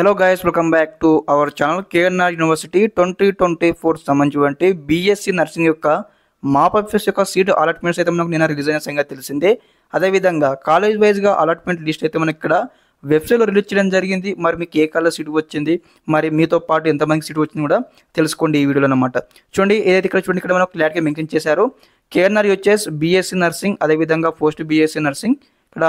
Hello guys, welcome back to our channel. KNR university 2024 సంబంధించి BSc nursing యొక్క MOP office యొక్క seat allotments అయితే మనకు నిన్న రిలీజ్ అయిన సంగతి తెలిసిందే. అదేవిధంగా కాలేజ్ వైజ్గా అలాట్మెంట్ లిస్ట్ అయితే మనకి ఇక్కడ వెబ్సైట్లో రిలీజ్ చేయడం జరిగింది. మరి మీకు ఏ కాలేజ్ సీట్ వచ్చింది, మరి మీతో పాటు ఎంతమందికి సీట్ వచ్చింది కూడా తెలుసుకోండి ఈ వీడియోలో అనమాట. చూడండి, ఏదైతే ఇక్కడ చూడండి, ఇక్కడ మనకు క్లారిటీగా మెన్షన్ చేశారు. కేఎన్ఆర్ యూహెచ్ఎస్ బీఎస్సీ నర్సింగ్, అదేవిధంగా పోస్ట్ బీఎస్సీ నర్సింగ్, ఇక్కడ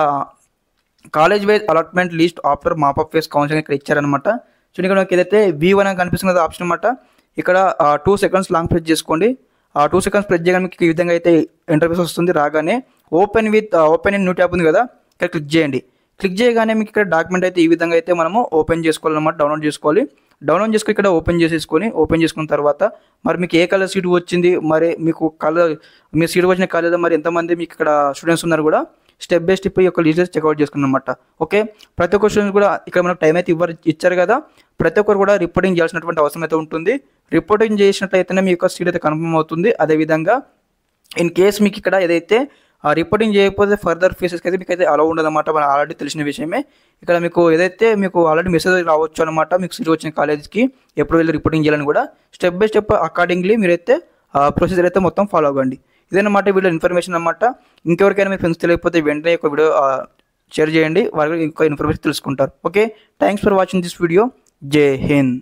college wise allotment list after mop of phase counselling ఇక్కడ ఇచ్చారనమాట. చూడండి, ఇక్కడ మనకి ఏదైతే V1 అని కనిపిస్తుంది ఆప్షన్ అనమాట. ఇక్కడ 2 seconds లాంగ్ ప్రెస్ చేసుకోండి. 2 seconds ప్రెస్ చేయగానే మీకు ఈ విధంగా అయితే ఇంటర్ఫేస్ వస్తుంది. రాగానే ఓపెన్ ఇన్ న్యూ ట్యాబ్ ఉంది కదా, ఇక్కడ క్లిక్ చేయండి. క్లిక్ చేయగానే మీకు ఇక్కడ డాక్యుమెంట్ అయితే ఈ విధంగా అయితే మనము ఓపెన్ చేసుకోవాలన్నమాట. డౌన్లోడ్ చేసుకొని ఇక్కడ ఓపెన్ చేసుకున్న తర్వాత మరి మీకు ఏ కలర్ సీట్ వచ్చింది, మరి మీకు మీ సీట్ వచ్చిన కాలేదా, మరి ఎంతమంది మీకు ఇక్కడ స్టూడెంట్స్ ఉన్నారు కూడా స్టెప్ బై స్టెప్ ఈ యొక్క లిస్ట్ చెక్అవుట్ చేసుకున్నాం అనమాట. ఓకే, ప్రతి ఒక్క స్టూడెంట్ కూడా ఇక్కడ మనకు టైం అయితే ఇచ్చారు కదా, ప్రతి ఒక్కరు కూడా రిపోర్టింగ్ చేయాల్సినటువంటి అవసరం అయితే ఉంటుంది. రిపోర్టింగ్ చేసినట్లయితేనే మీ యొక్క సీట్ అయితే కన్ఫర్మ్ అవుతుంది. అదేవిధంగా ఇన్ కేస్ మీకు ఇక్కడ ఏదైతే రిపోర్టింగ్ చేయకపోతే ఫర్దర్ ఫేసెస్కి అయితే మీకు అయితే అలౌ ఉండదన్నమాట. మన ఆల్రెడీ తెలిసిన విషయమే. ఇక్కడ మీకు ఏదైతే మీకు ఆల్రెడీ మెసేజ్ రావచ్చు అనమాట, మీకు సీట్ వచ్చిన కాలేజ్కి ఎప్పుడు వెళ్ళి రిపోర్టింగ్ చేయాలని కూడా స్టెప్ బై స్టెప్ అకార్డింగ్లీ మీరైతే ప్రొసీజర్ అయితే మొత్తం ఫాలో అవ్వండి. ఇదన్నమాట వీడియో ఇన్ఫర్మేషన్ అనమాట. ఇంకెవరికైనా మీ ఫ్రెండ్స్ తెలియకపోతే వెంటనే ఒక వీడియో షేర్ చేయండి, వాళ్ళు ఇంకా ఇన్ఫర్మేషన్ తెలుసుకుంటారు. Okay, thanks for watching this video. జై హింద్.